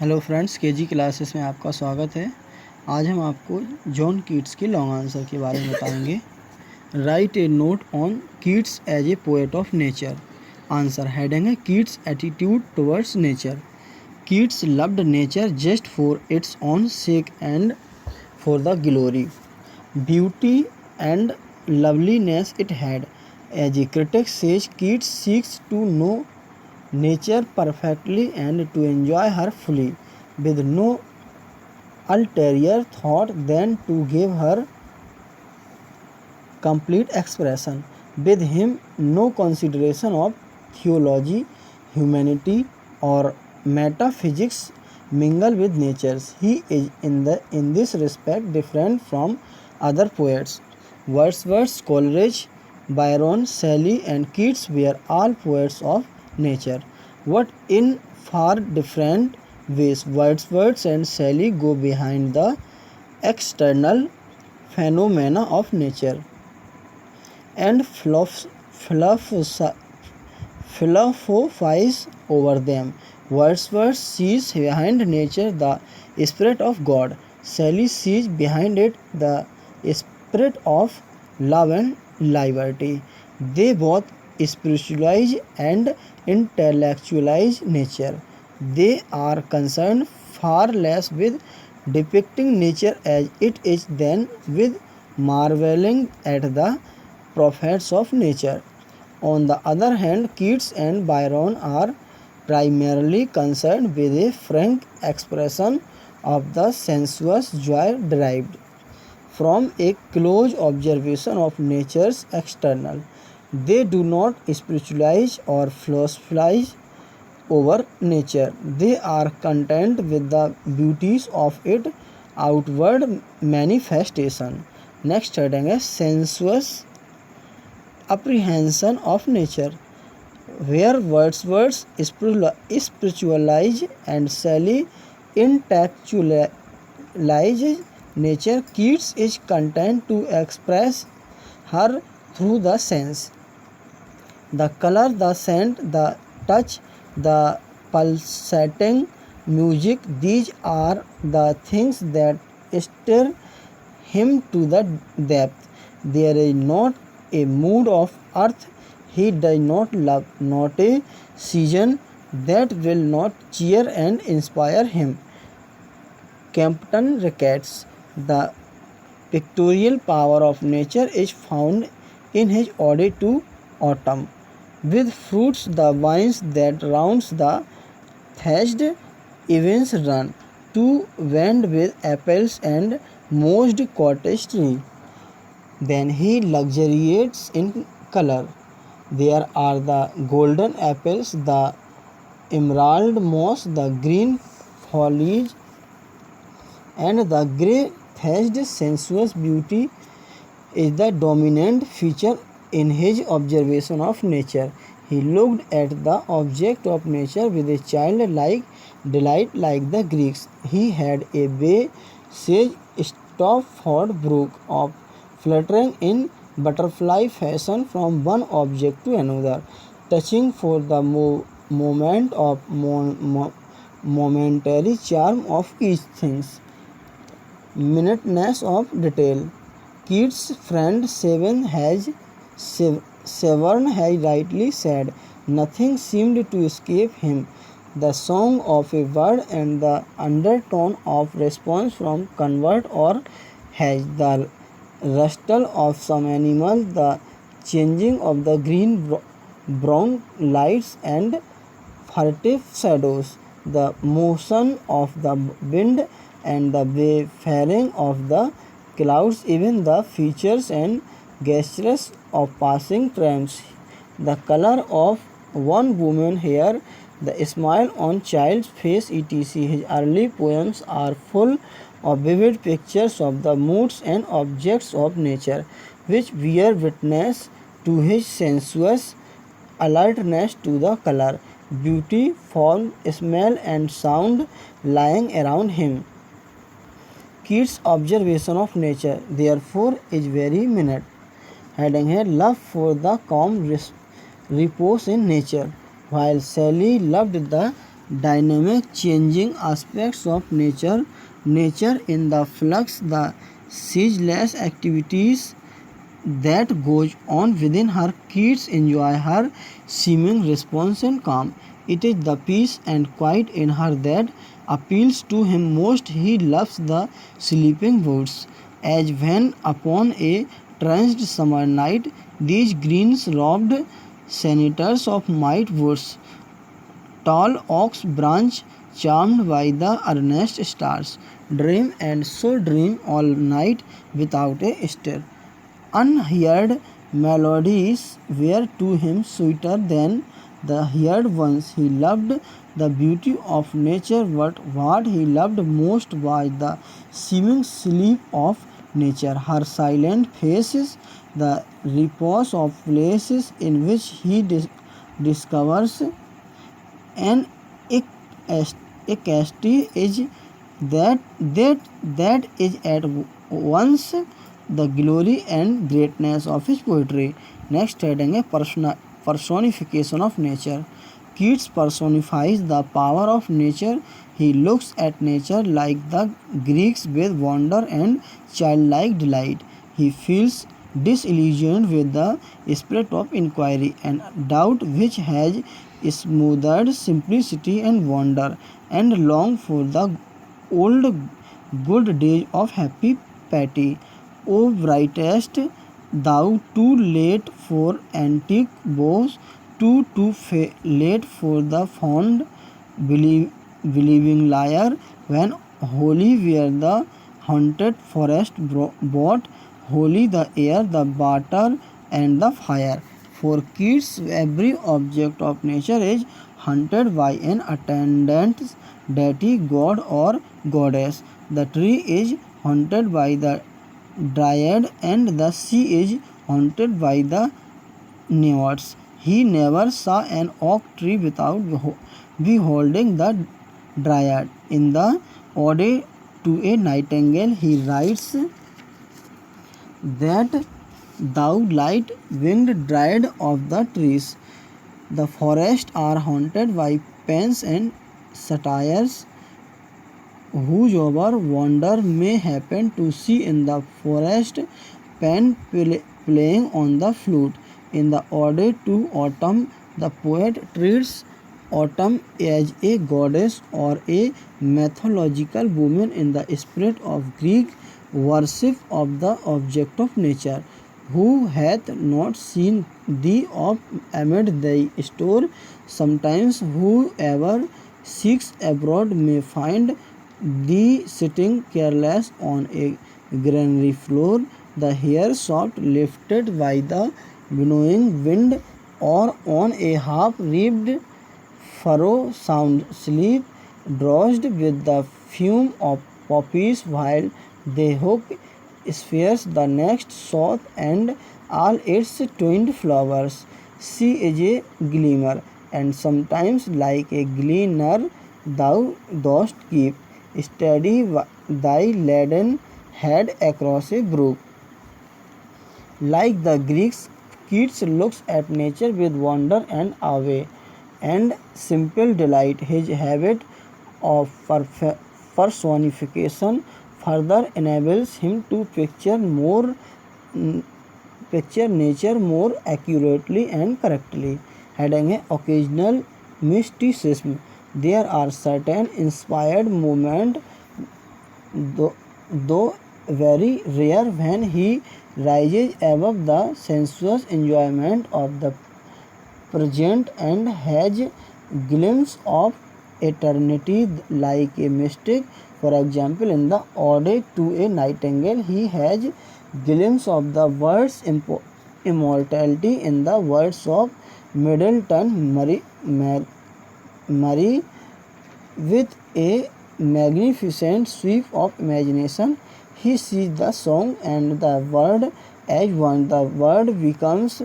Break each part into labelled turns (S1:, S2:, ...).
S1: Hello friends, KG classes में आपका स्वागत है। आज हम आपको जॉन कीट्स की लॉन्ग आंसर के बारे में बताएंगे। Write a note on Keats as a poet of nature. Answer heading है Keats attitude towards nature. Keats loved nature just for its own sake and for the glory, beauty and loveliness it had. As a critic says, Keats seeks to know nature perfectly and to enjoy her fully, with no ulterior thought than to give her complete expression. With him, no consideration of theology, humanity, or metaphysics mingle with nature. He is in this respect different from other poets. Wordsworth, Coleridge, Byron, Shelley, and Keats were all poets of nature, but in far different ways. Wordsworth and Shelley go behind the external phenomena of nature and philosophize over them. Wordsworth sees behind nature the spirit of God. Shelley sees behind it the spirit of love and liberty. They both spiritualize and intellectualize nature. They are concerned far less with depicting nature as it is than with marveling at the prophets of nature. On the other hand, Keats and Byron are primarily concerned with a frank expression of the sensuous joy derived from a close observation of nature's external. They do not spiritualize or philosophize over nature. They are content with the beauties of its outward manifestation. Next heading is sensuous apprehension of nature. Where Wordsworth spiritualize and Shelley intellectualize nature, Keats is content to express her through the sense. The color, the scent, the touch, the pulsating music, these are the things that stir him to the depth. There is not a mood of earth he does not love, not a season that will not cheer and inspire him. Campton records the pictorial power of nature is found in his ode to autumn. With fruits the vines that rounds the thatched eaves run, to wind with apples and mossed cottage tree. Then he luxuriates in color. There are the golden apples, the emerald moss, the green foliage, and the grey thatched. Sensuous beauty is the dominant feature in his observation of nature. He looked at the object of nature with a childlike delight like the Greeks. He had a way, says Stopford Brooke, of fluttering in butterfly fashion from one object to another, touching for the moment of momentary charm of each thing, minuteness of detail. Keats' friend Severn has rightly said, nothing seemed to escape him. The song of a bird and the undertone of response from convert or hedge, the rustle of some animal, the changing of the green-brown lights and furtive shadows, the motion of the wind and the wayfaring of the clouds, even the features and gestures of passing trams, the color of one woman's hair, the smile on child's face, etc. His early poems are full of vivid pictures of the moods and objects of nature, which bear witness to his sensuous alertness to the color, beauty, form, smell, and sound lying around him. Keats' observation of nature, therefore, is very minute. Heading here, love for the calm repose in nature, while Shelley loved the dynamic changing aspects of nature, nature in the flux, the ceaseless activities that goes on within her. Kids enjoy her seeming response and calm. It is the peace and quiet in her that appeals to him most. He loves the sleeping woods, as when upon a tranced summer night these greens-robed senators of might woods, tall oaks branch charmed by the earnest stars, dream and so dream all night without a stir. Unheard melodies were to him sweeter than the heard ones. He loved the beauty of nature, but what he loved most was the seeming sleep of nature, her silent faces, the repose of places in which he discovers an ecstasy is that is at once the glory and greatness of his poetry. Next heading a personification of nature. Keats personifies the power of nature. He looks at nature like the Greeks with wonder and childlike delight. He feels disillusioned with the spirit of inquiry and doubt which has smothered simplicity and wonder, and long for the old good days of happy Patty. O brightest, thou too late for antique bows, too late for the fond believing liar, when holy were the haunted forest brought, holy the air, the water, and the fire. For Keats, every object of nature is haunted by an attendant deity, god, or goddess. The tree is haunted by the dryad, and the sea is haunted by the nymphs. He never saw an oak tree without beholding the dryad. In the Ode to a Nightingale, he writes that thou light winged dryad of the trees, the forests are haunted by pains and satyrs, whosoever wander may happen to see in the forest Pan playing on the flute. In the Ode to Autumn, the poet treats autumn as a goddess or a mythological woman in the spirit of Greek worship of the object of nature. Who hath not seen thee up amid thy store? Sometimes whoever seeks abroad may find thee sitting careless on a granary floor, the hair soft lifted by the winnowing wind, or on a half-ribbed furrow sound sleep, drowsed with the fume of poppies while they hook spheres the next south and all its twinned flowers. She is a gleamer, and sometimes like a gleaner thou dost keep steady thy laden head across a brook. Like the Greeks, Keats looks at nature with wonder and awe and simple delight. His habit of personification further enables him to picture nature more accurately and correctly. Having an occasional mysticism, there are certain inspired moments, though very rare, when he rises above the sensuous enjoyment of the present and has glimpse of eternity like a mystic. For example, in the Ode to a Nightingale, he has glimpse of the world's immortality in the words of Middleton Murray with a magnificent sweep of imagination. He sees the song and the word as one. The word becomes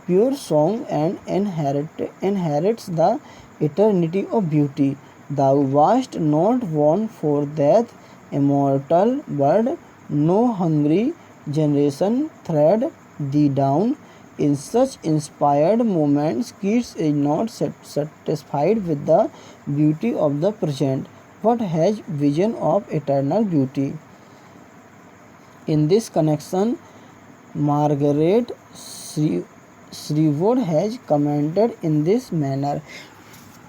S1: pure song and inherits the eternity of beauty. Thou wast not born for death, immortal bird, no hungry generation tread thee down. In such inspired moments, Keats is not satisfied with the beauty of the present, but has vision of eternal beauty. In this connection, Margaret Sherwood has commented in this manner: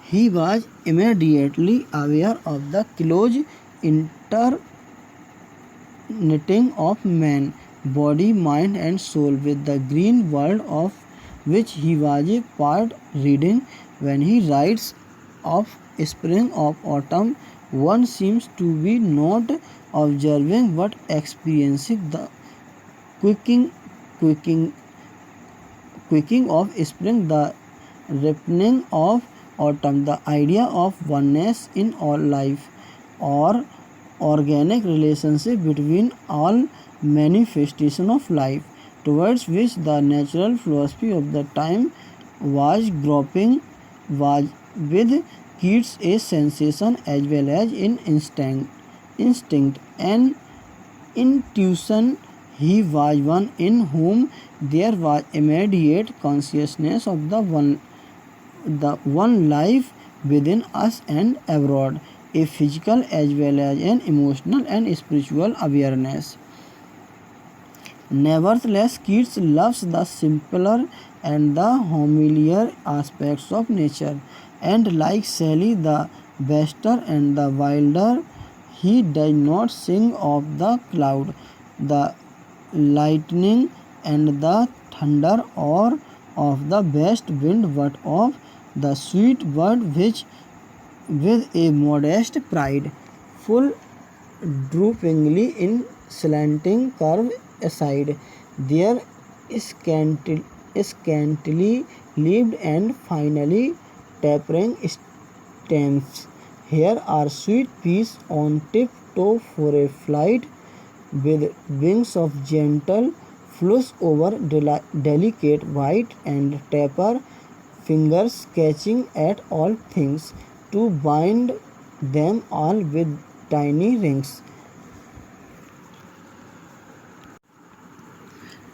S1: he was immediately aware of the close interknitting of man, body, mind, and soul with the green world of which he was a part. Reading when he writes of spring of autumn, one seems to be not observing but experiencing the quicking, quicking, quicking of spring, the ripening of autumn, the idea of oneness in all life, or organic relationship between all manifestation of life, towards which the natural philosophy of the time was groping, was with Keats a sensation as well as in instinct and intuition. He was one in whom there was immediate consciousness of the one life within us and abroad, a physical as well as an emotional and spiritual awareness. Nevertheless, Keats loves the simpler and the homelier aspects of nature, and like Shelley, the vaster and the wilder, he does not sing of the cloud, the lightning, and the thunder, or of the west wind, but of the sweet bird which, with a modest pride, full droopingly in slanting curve aside, their scantily leaved and finally tapering stems. Here are sweet peas on tiptoe for a flight, with wings of gentle flush over delicate white and taper fingers catching at all things, to bind them all with tiny rings.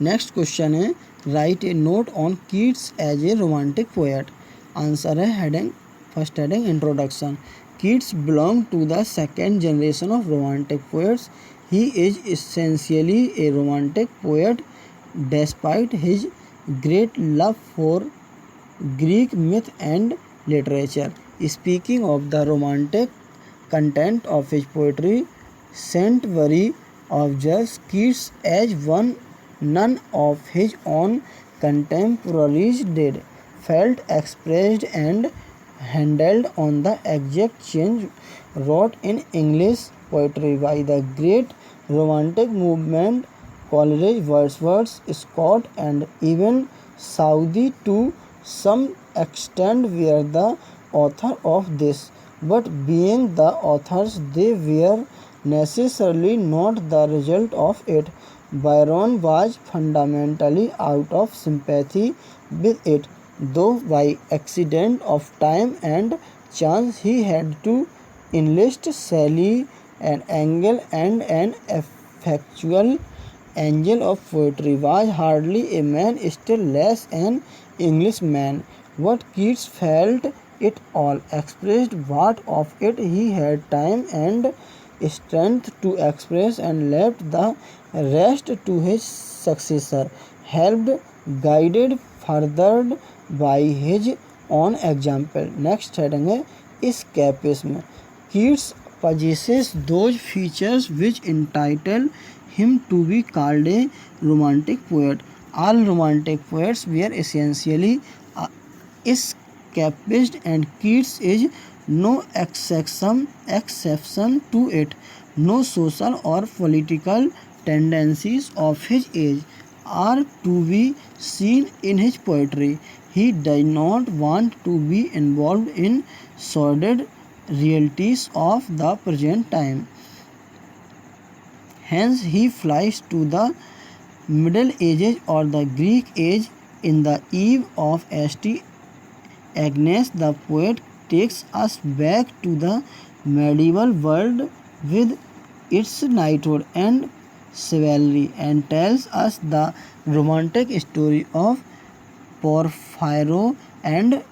S1: Next question है, write a note on Keats as a romantic poet. Answer है heading, first heading introduction. Keats belong to the second generation of romantic poets. He is essentially a romantic poet despite his great love for Greek myth and literature. Speaking of the romantic content of his poetry, Saintsbury observes Keats as one none of his own contemporaries did, felt, expressed, and handled on the exact change wrought in English poetry by the great Romantic movement. Coleridge, Wordsworth, Scott, and even Southey to some extent were the author of this, but being the authors, they were necessarily not the result of it. Byron was fundamentally out of sympathy with it, though by accident of time and chance he had to enlist Shelley, an angel and an effectual angel of poetry, was hardly a man, still less an Englishman. What Keats felt it all, expressed what of it he had time and strength to express, and left the rest to his successor, helped, guided, furthered by his own example. Next heading है escapism. Keats possesses those features which entitle him to be called a romantic poet. All romantic poets were essentially escapist, and Keats is no exception to it. No social or political tendencies of his age are to be seen in his poetry. He does not want to be involved in sordid realities of the present time. Hence he flies to the Middle Ages or the Greek age. In the Eve of St. Agnes, the poet takes us back to the medieval world with its knighthood and chivalry, and tells us the romantic story of Porphyro and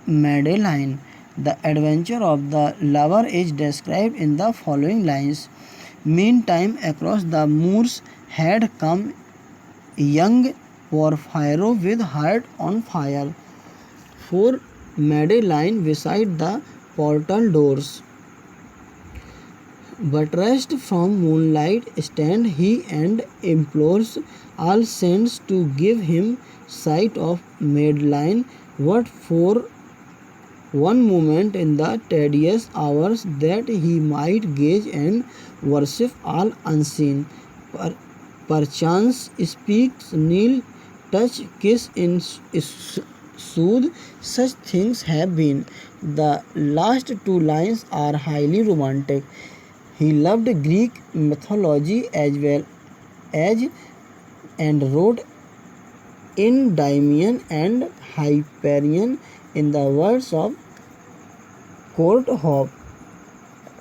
S1: Madeline. The adventure of the lover is described in the following lines. Meantime, across the moors had come young Porphyro with heart on fire for Madeline beside the portal doors. Buttressed from moonlight stand he and implores all saints to give him sight of Madeline, what for one moment in the tedious hours that he might gaze and worship all unseen. Perchance speaks, kneel, touch, kiss in sooth, such things have been. The last two lines are highly romantic. He loved Greek mythology as well as and wrote Endymion and Hyperion in the words of Courthope.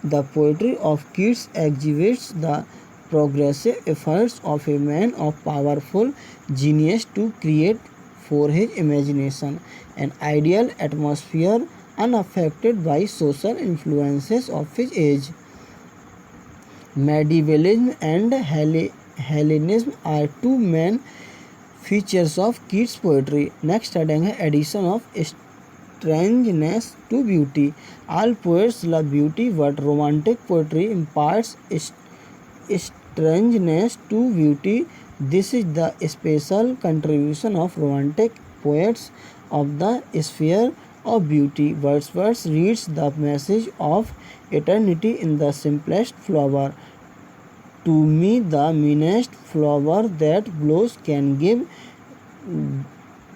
S1: The poetry of Keats exhibits the progressive efforts of a man of powerful genius to create for his imagination an ideal atmosphere unaffected by social influences of his age. Medievalism and Hellenism are two main features of Keats' poetry. Next है addition of strangeness to beauty. All poets love beauty, but romantic poetry imparts strangeness to beauty. This is the special contribution of romantic poets of the sphere of beauty. Wordsworth reads the message of eternity in the simplest flower. To me, the meanest flower that blows can give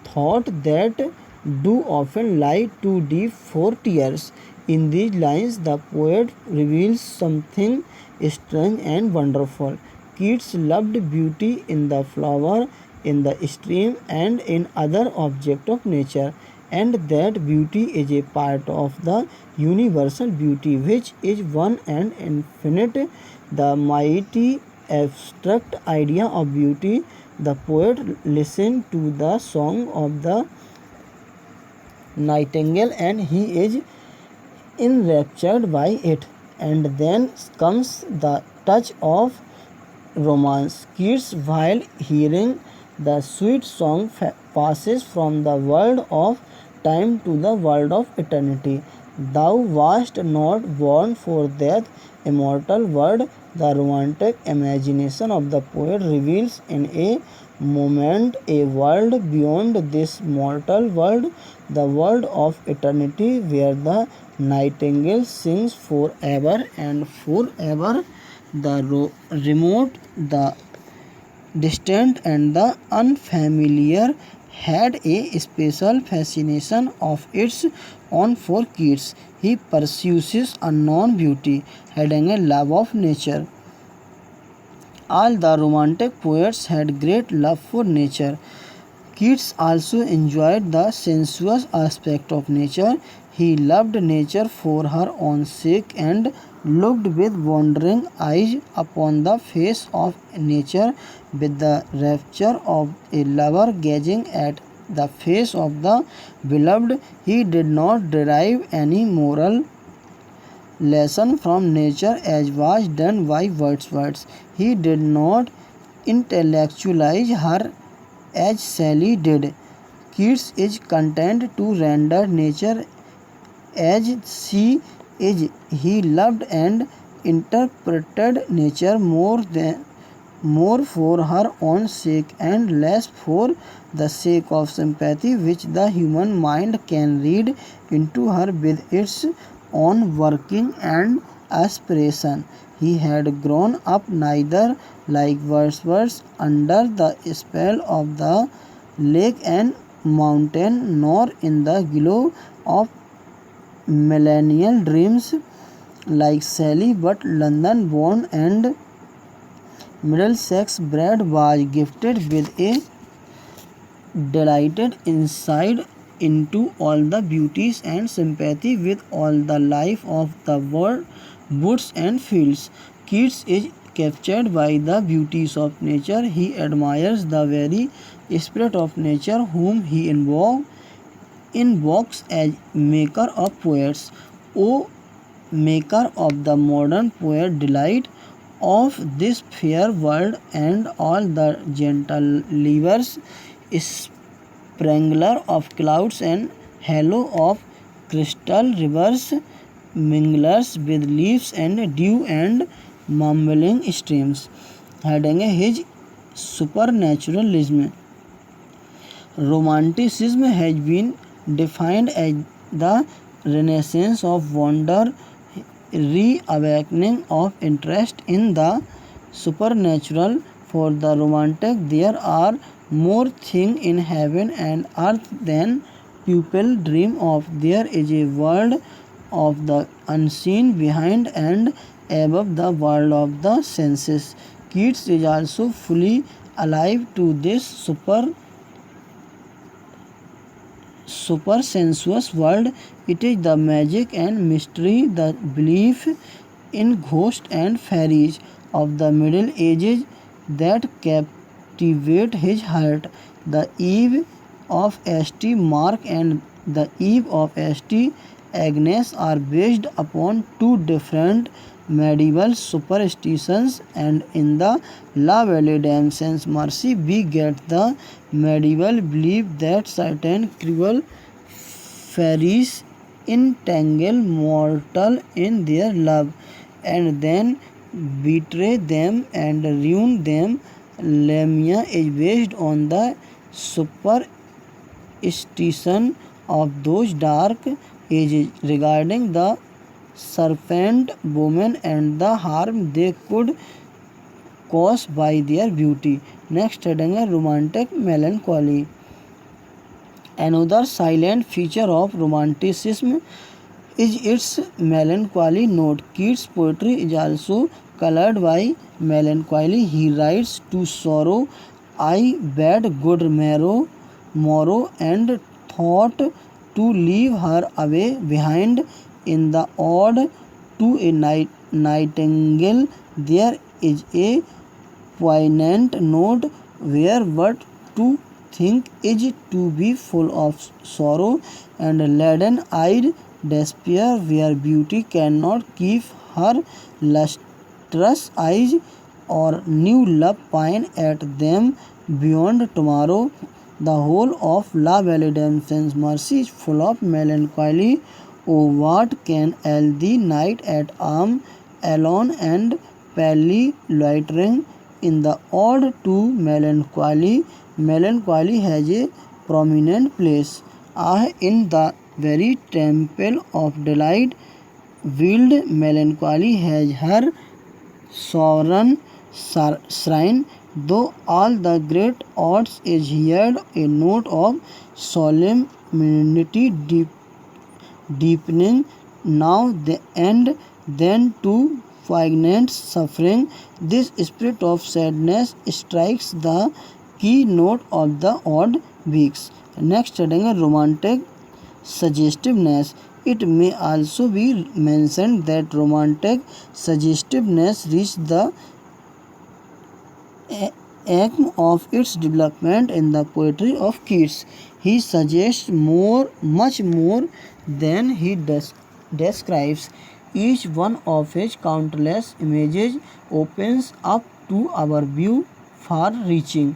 S1: thought that do often lie too deep for tears. In these lines, the poet reveals something strange and wonderful. Keats loved beauty in the flower, in the stream, and in other objects of nature, and that beauty is a part of the universal beauty which is one and infinite, the mighty abstract idea of beauty. The poet listened to the song of the nightingale and he is enraptured by it. And then comes the touch of romance. Keats, while hearing the sweet song, passes from the world of time to the world of eternity. Thou wast not born for that immortal world. The romantic imagination of the poet reveals in a moment a world beyond this mortal world, the world of eternity, where the nightingale sings forever and forever. The remote, the distant, and the unfamiliar had a special fascination of its own for Keats. He pursues unknown beauty, having a love of nature. All the romantic poets had great love for nature. Keats also enjoyed the sensuous aspect of nature. He loved nature for her own sake and looked with wondering eyes upon the face of nature with the rapture of a lover gazing at the face of the beloved. He did not derive any moral lesson from nature as was done by Wordsworth. He did not intellectualize her as Shelley did. Keats is content to render nature as she is. He loved and interpreted nature more for her own sake and less for the sake of sympathy which the human mind can read into her with its own working and aspiration. He had grown up neither like Wordsworth under the spell of the lake and mountain nor in the glow of millennial dreams like Shelley, but London born and Middlesex bred was gifted with a delighted insight into all the beauties and sympathy with all the life of the world, woods and fields. Keats is captured by the beauties of nature. He admires the very spirit of nature whom he invokes as maker of poets. O maker of the modern poet, delight of this fair world and all the gentle livers, sprinkler of clouds and halo of crystal rivers, minglers with leaves and dew and mumbling streams. Heading his supernaturalism. Romanticism has been defined as the renaissance of wonder, reawakening of interest in the supernatural. For the romantic, there are more things in heaven and earth than people dream of. There is a world of the unseen behind and above the world of the senses. Keats is also fully alive to this supersensuous world. It is the magic and mystery, the belief in ghosts and fairies of the Middle Ages that captivate his heart. The Eve of St. Mark and the Eve of St. Agnes are based upon two different medieval superstitions, and in the La Vallée d'Am Sans Mercy we get the medieval belief that certain cruel fairies entangle mortal in their love and then betray them and ruin them. Lamia is based on the superstition of those dark ages regarding the serpent women and the harm they could cause by their beauty. Next heading is romantic melancholy. Another silent feature of romanticism is its melancholy note. Keats' poetry is also colored by melancholy. He writes, "To sorrow I bade good morrow and thought to leave her away behind. In the ode to a nightingale there is a poignant note where what to think is to be full of sorrow and leaden-eyed despair, where beauty cannot keep her lustrous eyes or new love pine at them beyond tomorrow." The whole of La Vallée d'Am Sans Mercy is full of melancholy. Oh, what can ail the night at arm alone and palely loitering? In the ode to melancholy, melancholy has a prominent place. Ah, in the very temple of delight, wild melancholy has her sovereign shrine. Though all the great odes is here a note of solemnity deepening now and then to poignant suffering. This spirit of sadness strikes the key note of the ode weeks. Next heading is romantic suggestiveness. It may also be mentioned that romantic suggestiveness reached the acme of its development in the poetry of Keats. He suggests much more than he describes. Each one of his countless images opens up to our view far-reaching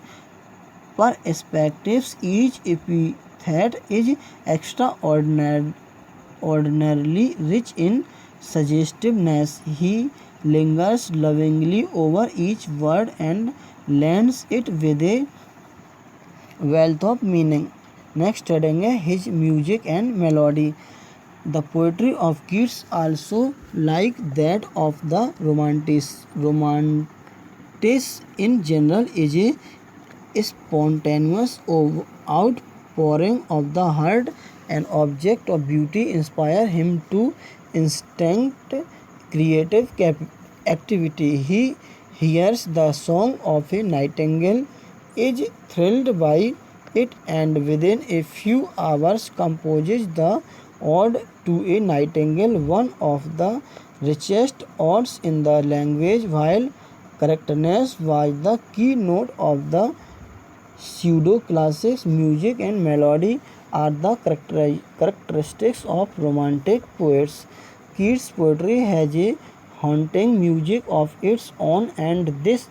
S1: perspectives. Each epithet is extraordinarily rich in suggestiveness. He lingers lovingly over each word and lends it with a wealth of meaning. Next heading is his music and melody. The poetry of Keats, also like that of the Romantics in general, is a spontaneous outpouring of the heart. An object of beauty inspire him to instinct creative activity. He hears the song of a nightingale, is thrilled by it, and within a few hours composes the ode to a nightingale, one of the richest odes in the language, while correctness was the keynote of the pseudo-classics, music and melody are the characteristics of romantic poets. Keats' poetry has a haunting music of its own, and this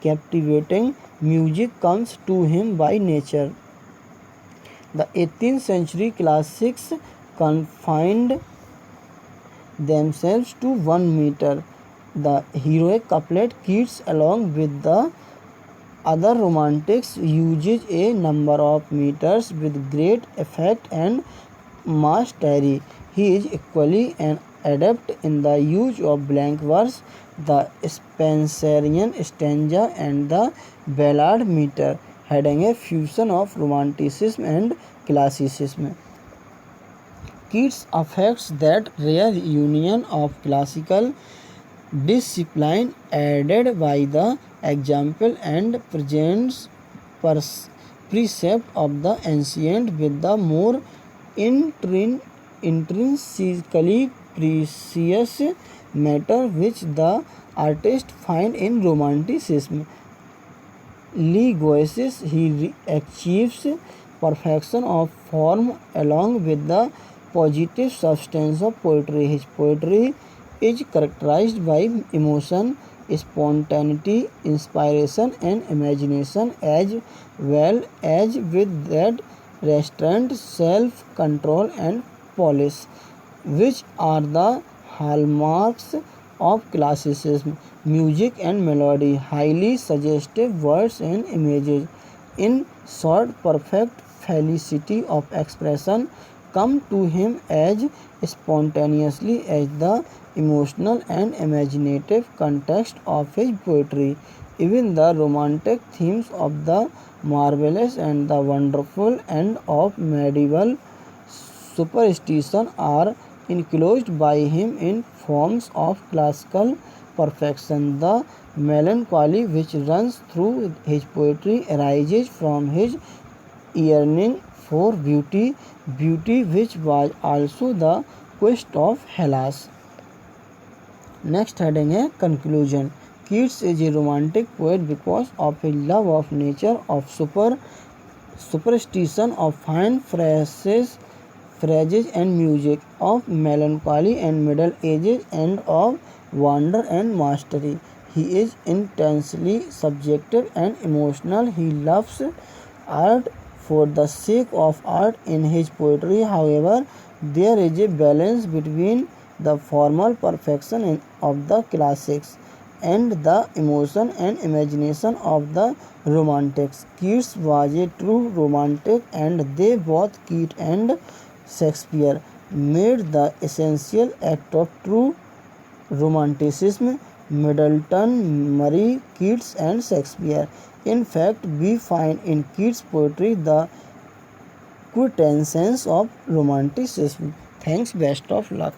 S1: captivating music comes to him by nature. The 18th century classics confined themselves to 1 meter. The heroic couplet, Keats, along with the other romantics, uses a number of meters with great effect and mastery. He is equally an adept in the use of blank verse, the Spenserian stanza, and the ballad meter, having a fusion of romanticism and classicism. Keats affects that rare union of classical discipline aided by the example and present precept of the ancient with the more intrinsically precious matter which the artist find in romanticism. Legoisis, he achieves perfection of form along with the positive substance of poetry. His poetry is characterized by emotion, spontaneity, inspiration, and imagination, as well as with that restraint, self-control, and polish, which are the hallmarks of classicism. Music and melody, highly suggestive words and images, in short, perfect felicity of expression, come to him as spontaneously as the emotional and imaginative context of his poetry. Even the romantic themes of the marvelous and the wonderful and of medieval superstition are enclosed by him in forms of classical perfection. The melancholy which runs through his poetry arises from his yearning for beauty, beauty which was also the quest of Hellas. Next heading है conclusion. Keats is a romantic poet because of his love of nature, of superstition, of fine phrases and music, of melancholy and middle ages, and of wonder and mastery. He is intensely subjective and emotional. He loves art for the sake of art. In his poetry, however, there is a balance between the formal perfection of the classics and the emotion and imagination of the romantics. Keats was a true romantic, and they both, Keats and Shakespeare, made the essential act of true romanticism. Middleton, Murray, Keats and Shakespeare. In fact, we find in Keats' poetry the quintessence of romanticism. Thanks, best of luck.